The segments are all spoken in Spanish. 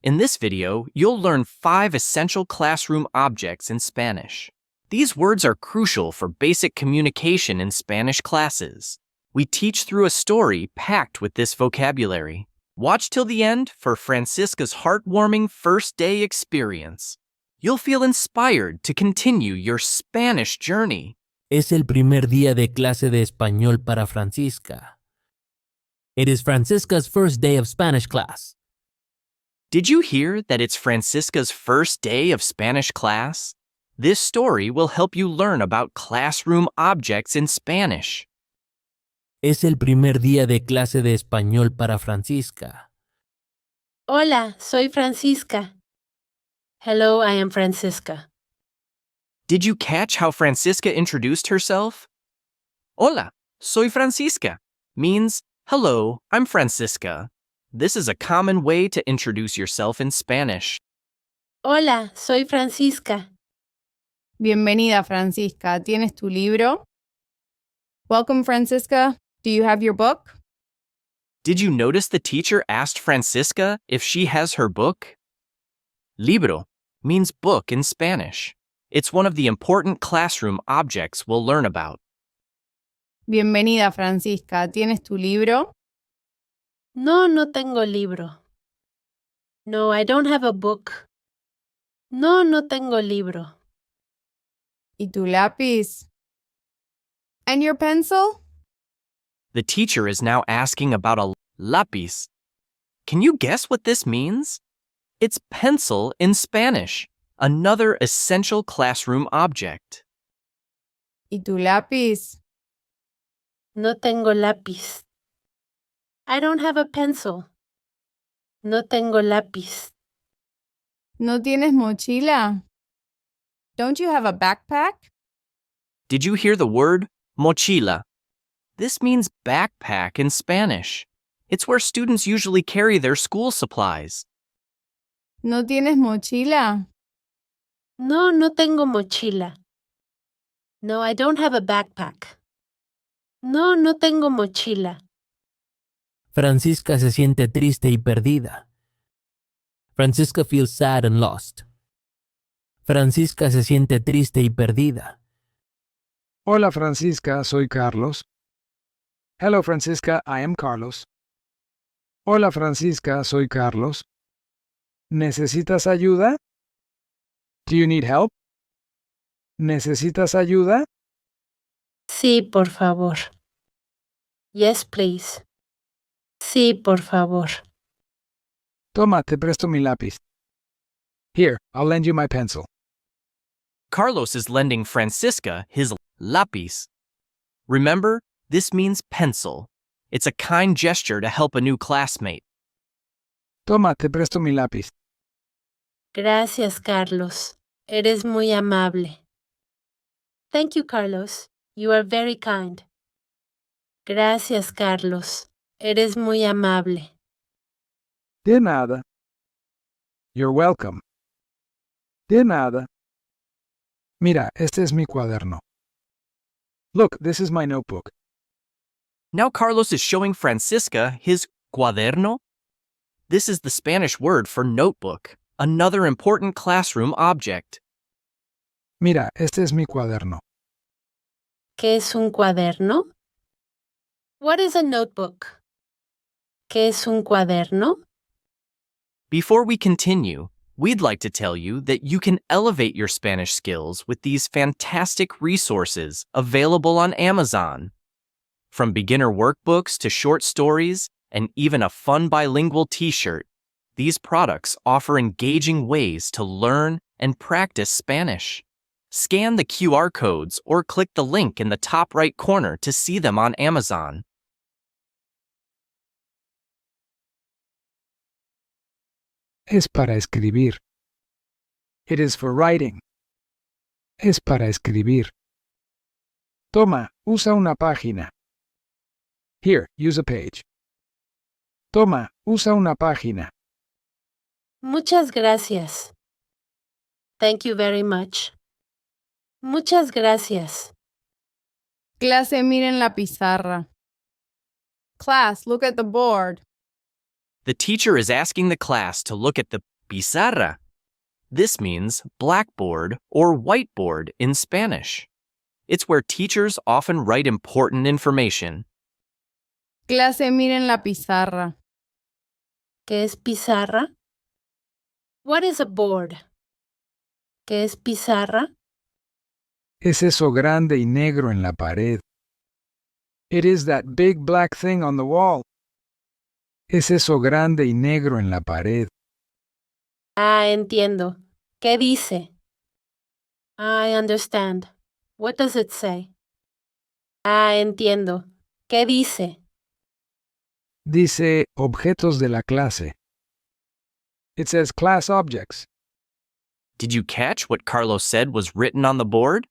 In this video, you'll learn 5 essential classroom objects in Spanish. These words are crucial for basic communication in Spanish classes. We teach through a story packed with this vocabulary. Watch till the end for Francisca's heartwarming first day experience. You'll feel inspired to continue your Spanish journey. Es el primer día de clase de español para Francisca. It is Francisca's first day of Spanish class. Did you hear that it's Francisca's first day of Spanish class? This story will help you learn about classroom objects in Spanish. Es el primer día de clase de español para Francisca. Hola, soy Francisca. Hello, I am Francisca. Did you catch how Francisca introduced herself? Hola, soy Francisca means, hello, I'm Francisca. This is a common way to introduce yourself in Spanish. Hola, soy Francisca. Bienvenida, Francisca. ¿Tienes tu libro? Welcome, Francisca. Do you have your book? Did you notice the teacher asked Francisca if she has her book? Libro means book in Spanish. It's one of the important classroom objects we'll learn about. Bienvenida, Francisca. ¿Tienes tu libro? No, no tengo libro. No, I don't have a book. No, no tengo libro. ¿Y tu lápiz? And your pencil? The teacher is now asking about a lápiz. Can you guess what this means? It's pencil in Spanish, another essential classroom object. ¿Y tu lápiz? No tengo lápiz. I don't have a pencil. No tengo lápiz. ¿No tienes mochila? Don't you have a backpack? Did you hear the word mochila? This means backpack in Spanish. It's where students usually carry their school supplies. ¿No tienes mochila? No, no tengo mochila. No, I don't have a backpack. No, no tengo mochila. Francisca se siente triste y perdida. Francisca feels sad and lost. Francisca se siente triste y perdida. Hola Francisca, soy Carlos. Hello Francisca, I am Carlos. Hola Francisca, soy Carlos. ¿Necesitas ayuda? Do you need help? ¿Necesitas ayuda? Sí, por favor. Yes, please. Sí, por favor. Toma, te presto mi lápiz. Here, I'll lend you my pencil. Carlos is lending Francisca his lápiz. Remember, this means pencil. It's a kind gesture to help a new classmate. Toma, te presto mi lápiz. Gracias, Carlos. Eres muy amable. Thank you, Carlos. You are very kind. Gracias, Carlos. Eres muy amable. De nada. You're welcome. De nada. Mira, este es mi cuaderno. Look, this is my notebook. Now Carlos is showing Francisca his cuaderno. This is the Spanish word for notebook, another important classroom object. Mira, este es mi cuaderno. ¿Qué es un cuaderno? What is a notebook? ¿Qué es un cuaderno? Before we continue, we'd like to tell you that you can elevate your Spanish skills with these fantastic resources available on Amazon. From beginner workbooks to short stories and even a fun bilingual t-shirt, these products offer engaging ways to learn and practice Spanish. Scan the QR codes or click the link in the top right corner to see them on Amazon. Es para escribir. It is for writing. Es para escribir. Toma, usa una página. Here, use a page. Toma, usa una página. Muchas gracias. Thank you very much. Muchas gracias. Clase, miren la pizarra. Class, look at the board. The teacher is asking the class to look at the pizarra. This means blackboard or whiteboard in Spanish. It's where teachers often write important information. Clase, miren la pizarra. ¿Qué es pizarra? What is a board? ¿Qué es pizarra? Es eso grande y negro en la pared. It is that big black thing on the wall. Es eso grande y negro en la pared. Ah, entiendo. ¿Qué dice? I understand. What does it say? Ah, entiendo. ¿Qué dice? Dice objetos de la clase. It says class objects. Did you catch what Carlos said was written on the board?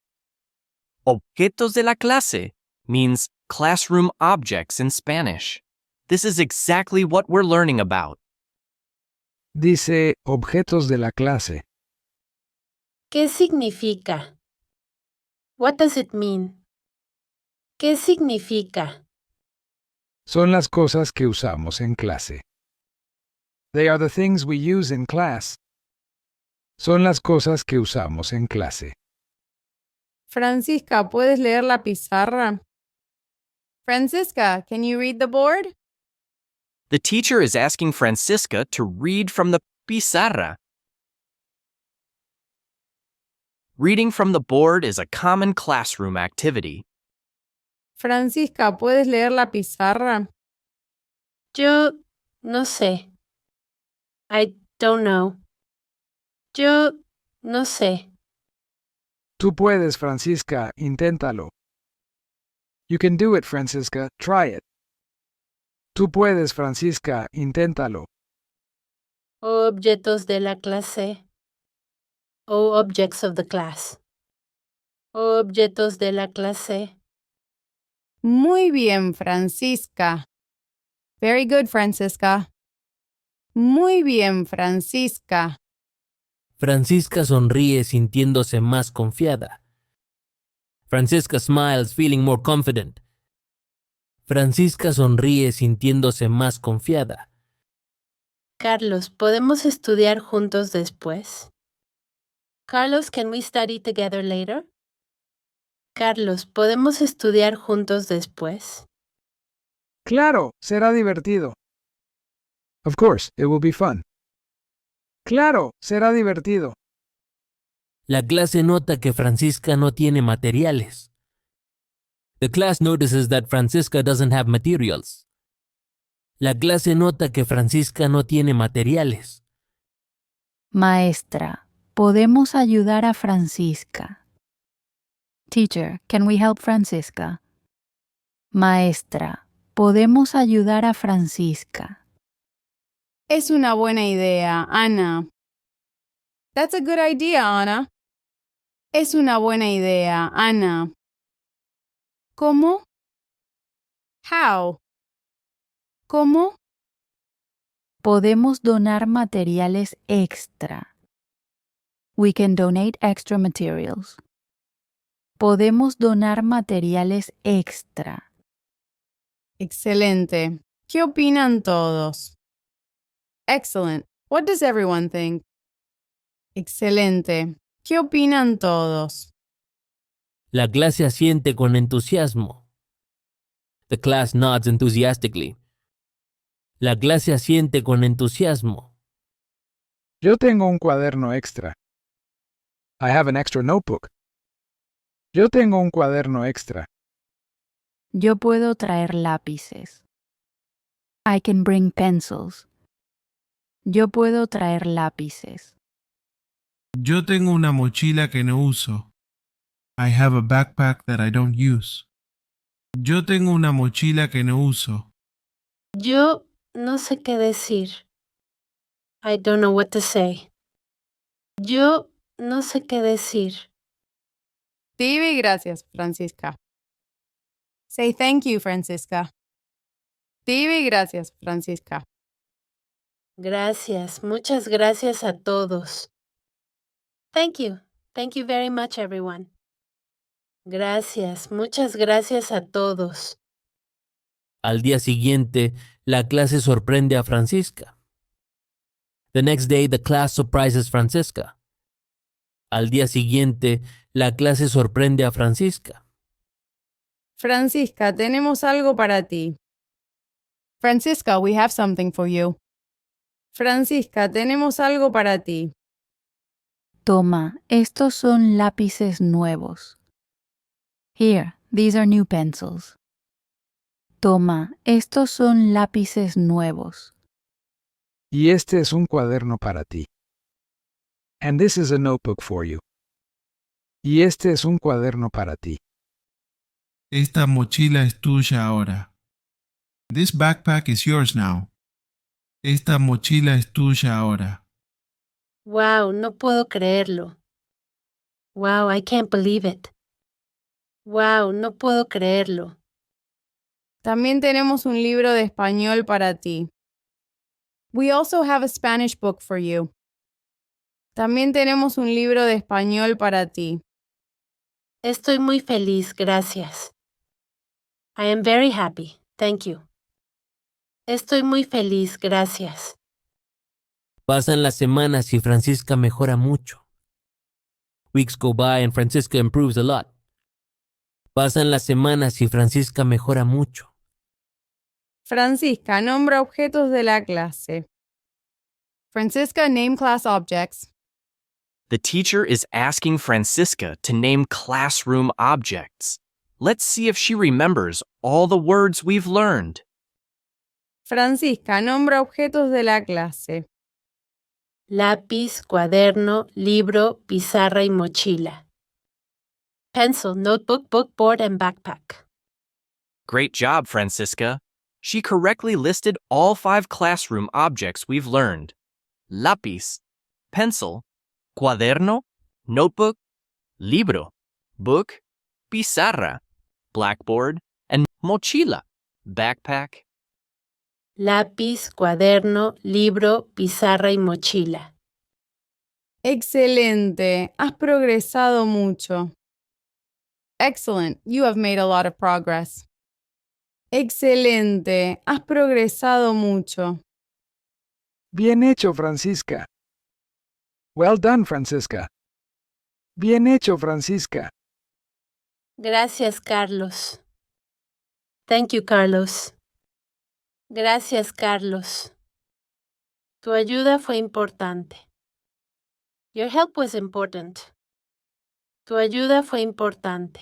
Objetos de la clase means classroom objects in Spanish. This is exactly what we're learning about. Dice objetos de la clase. ¿Qué significa? What does it mean? ¿Qué significa? Son las cosas que usamos en clase. They are the things we use in class. Son las cosas que usamos en clase. Francisca, ¿puedes leer la pizarra? Francisca, can you read the board? The teacher is asking Francisca to read from the pizarra. Reading from the board is a common classroom activity. Francisca, ¿puedes leer la pizarra? Yo no sé. I don't know. Yo no sé. Tú puedes, Francisca, inténtalo. You can do it, Francisca, try it. Tú puedes, Francisca, inténtalo. Objetos de la clase. O objects of the class. Objetos de la clase. Muy bien, Francisca. Very good, Francisca. Muy bien, Francisca. Francisca sonríe sintiéndose más confiada. Francisca smiles, feeling more confident. Francisca sonríe sintiéndose más confiada. Carlos, ¿podemos estudiar juntos después? Carlos, can we study together later? Carlos, ¿podemos estudiar juntos después? Claro, será divertido. Of course, it will be fun. Claro, será divertido. La clase nota que Francisca no tiene materiales. The class notices that Francisca doesn't have materials. La clase nota que Francisca no tiene materiales. Maestra, ¿podemos ayudar a Francisca? Teacher, can we help Francisca? Maestra, ¿podemos ayudar a Francisca? Es una buena idea, Ana. That's a good idea, Ana. Es una buena idea, Ana. ¿Cómo? How? ¿Cómo? Podemos donar materiales extra. We can donate extra materials. Podemos donar materiales extra. Excelente. ¿Qué opinan todos? Excellent. What does everyone think? Excelente. ¿Qué opinan todos? La clase asiente con entusiasmo. The class nods enthusiastically. La clase asiente con entusiasmo. Yo tengo un cuaderno extra. I have an extra notebook. Yo tengo un cuaderno extra. Yo puedo traer lápices. I can bring pencils. Yo puedo traer lápices. Yo tengo una mochila que no uso. I have a backpack that I don't use. Yo tengo una mochila que no uso. Yo no sé qué decir. I don't know what to say. Yo no sé qué decir. Dime gracias, Francisca. Say thank you, Francisca. Dime gracias, Francisca. Gracias, muchas gracias a todos. Thank you. Thank you very much, everyone. Gracias, muchas gracias a todos. Al día siguiente, la clase sorprende a Francisca. The next day, the class surprises Francisca. Al día siguiente, la clase sorprende a Francisca. Francisca, tenemos algo para ti. Francisca, we have something for you. Francisca, tenemos algo para ti. Toma, estos son lápices nuevos. Here, these are new pencils. Toma, estos son lápices nuevos. Y este es un cuaderno para ti. And this is a notebook for you. Y este es un cuaderno para ti. Esta mochila es tuya ahora. This backpack is yours now. Esta mochila es tuya ahora. Wow, no puedo creerlo. Wow, I can't believe it. Wow, no puedo creerlo. También tenemos un libro de español para ti. We also have a Spanish book for you. También tenemos un libro de español para ti. Estoy muy feliz, gracias. I am very happy, thank you. Estoy muy feliz, gracias. Pasan las semanas y Francisca mejora mucho. Weeks go by and Francisca improves a lot. Pasan las semanas y Francisca mejora mucho. Francisca, nombra objetos de la clase. Francisca, name class objects. The teacher is asking Francisca to name classroom objects. Let's see if she remembers all the words we've learned. Francisca, nombra objetos de la clase. Lápiz, cuaderno, libro, pizarra y mochila. Pencil, notebook, book, board, and backpack. Great job, Francisca. She correctly listed all 5 classroom objects we've learned. Lápiz, pencil, cuaderno, notebook, libro, book, pizarra, blackboard, and mochila, backpack. Lápiz, cuaderno, libro, pizarra y mochila. Excelente, has progresado mucho. Excellent, you have made a lot of progress. Excelente, has progresado mucho. Bien hecho, Francisca. Well done, Francisca. Bien hecho, Francisca. Gracias, Carlos. Thank you, Carlos. Gracias, Carlos. Tu ayuda fue importante. Your help was important. Tu ayuda fue importante.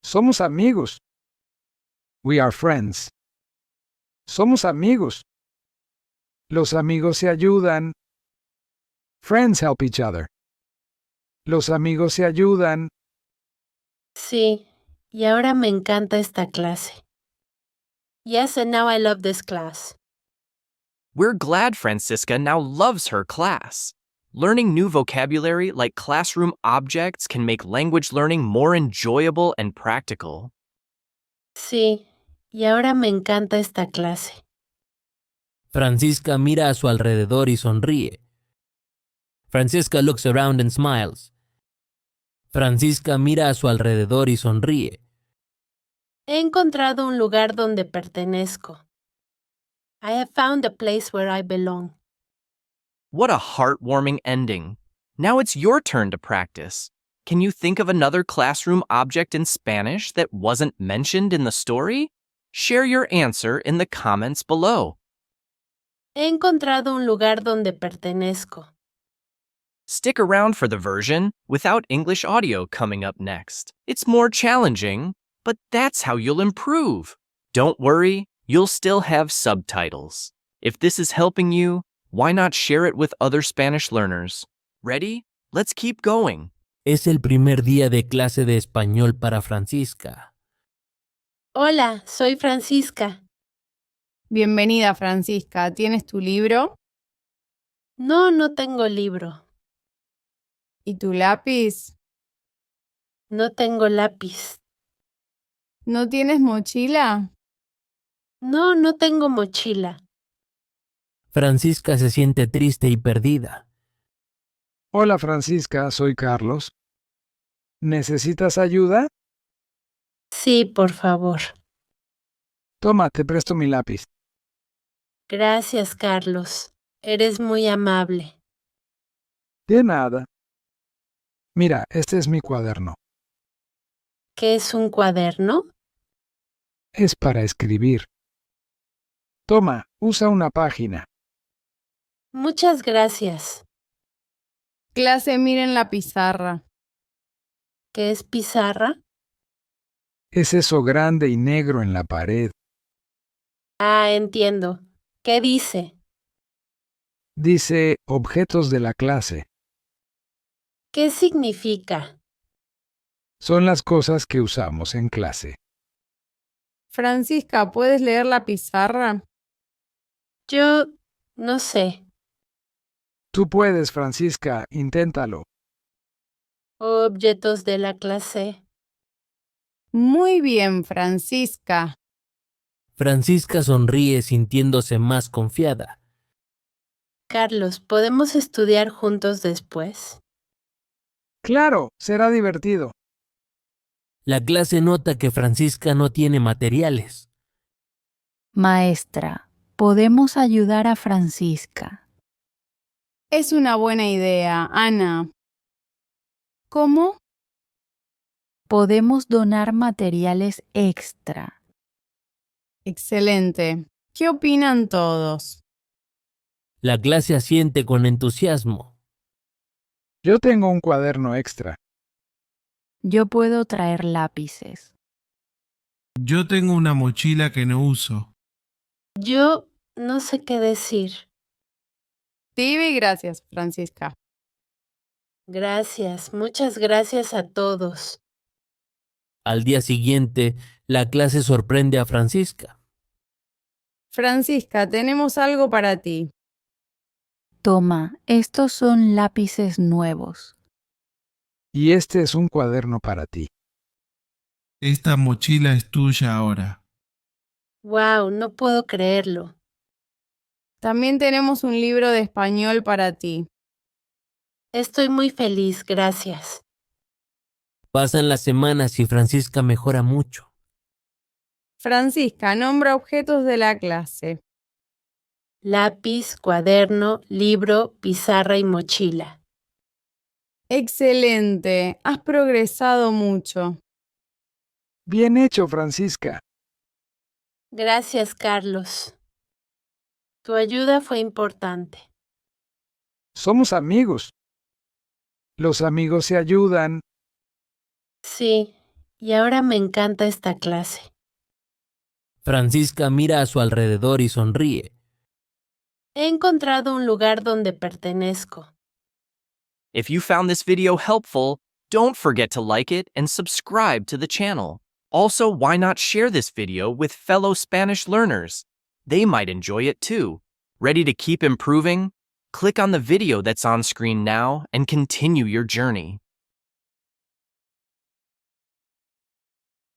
Somos amigos. We are friends. Somos amigos. Los amigos se ayudan. Friends help each other. Los amigos se ayudan. Sí, y ahora me encanta esta clase. Yes, and now I love this class. We're glad Francisca now loves her class. Learning new vocabulary like classroom objects can make language learning more enjoyable and practical. Sí, y ahora me encanta esta clase. Francisca mira a su alrededor y sonríe. Francisca looks around and smiles. Francisca mira a su alrededor y sonríe. He encontrado un lugar donde pertenezco. I have found a place where I belong. What a heartwarming ending. Now it's your turn to practice. Can you think of another classroom object in Spanish that wasn't mentioned in the story? Share your answer in the comments below. He encontrado un lugar donde pertenezco. Stick around for the version without English audio coming up next. It's more challenging, but that's how you'll improve. Don't worry, you'll still have subtitles. If this is helping you, why not share it with other Spanish learners? Ready? Let's keep going. Es el primer día de clase de español para Francisca. Hola, soy Francisca. Bienvenida, Francisca. ¿Tienes tu libro? No, no tengo libro. ¿Y tu lápiz? No tengo lápiz. ¿No tienes mochila? No, no tengo mochila. Francisca se siente triste y perdida. Hola, Francisca, soy Carlos. ¿Necesitas ayuda? Sí, por favor. Toma, te presto mi lápiz. Gracias, Carlos. Eres muy amable. De nada. Mira, este es mi cuaderno. ¿Qué es un cuaderno? Es para escribir. Toma, usa una página. Muchas gracias. Clase, miren la pizarra. ¿Qué es pizarra? Es eso grande y negro en la pared. Ah, entiendo. ¿Qué dice? Dice objetos de la clase. ¿Qué significa? Son las cosas que usamos en clase. Francisca, ¿puedes leer la pizarra? Yo no sé. Tú puedes, Francisca, inténtalo. Objetos de la clase. Muy bien, Francisca. Francisca sonríe sintiéndose más confiada. Carlos, ¿podemos estudiar juntos después? Claro, será divertido. La clase nota que Francisca no tiene materiales. Maestra, podemos ayudar a Francisca. Es una buena idea, Ana. ¿Cómo? Podemos donar materiales extra. Excelente. ¿Qué opinan todos? La clase asiente con entusiasmo. Yo tengo un cuaderno extra. Yo puedo traer lápices. Yo tengo una mochila que no uso. Yo no sé qué decir. Sí, gracias, Francisca. Gracias, muchas gracias a todos. Al día siguiente, la clase sorprende a Francisca. Francisca, tenemos algo para ti. Toma, estos son lápices nuevos. Y este es un cuaderno para ti. Esta mochila es tuya ahora. Wow, no puedo creerlo. También tenemos un libro de español para ti. Estoy muy feliz, gracias. Pasan las semanas y Francisca mejora mucho. Francisca, nombra objetos de la clase. Lápiz, cuaderno, libro, pizarra y mochila. Excelente, has progresado mucho. Bien hecho, Francisca. Gracias, Carlos. Tu ayuda fue importante. Somos amigos. Los amigos se ayudan. Sí, y ahora me encanta esta clase. Francisca mira a su alrededor y sonríe. He encontrado un lugar donde pertenezco. If you found this video helpful, don't forget to like it and subscribe to the channel. Also, why not share this video with fellow Spanish learners? They might enjoy it too. Ready to keep improving? Click on the video that's on screen now and continue your journey.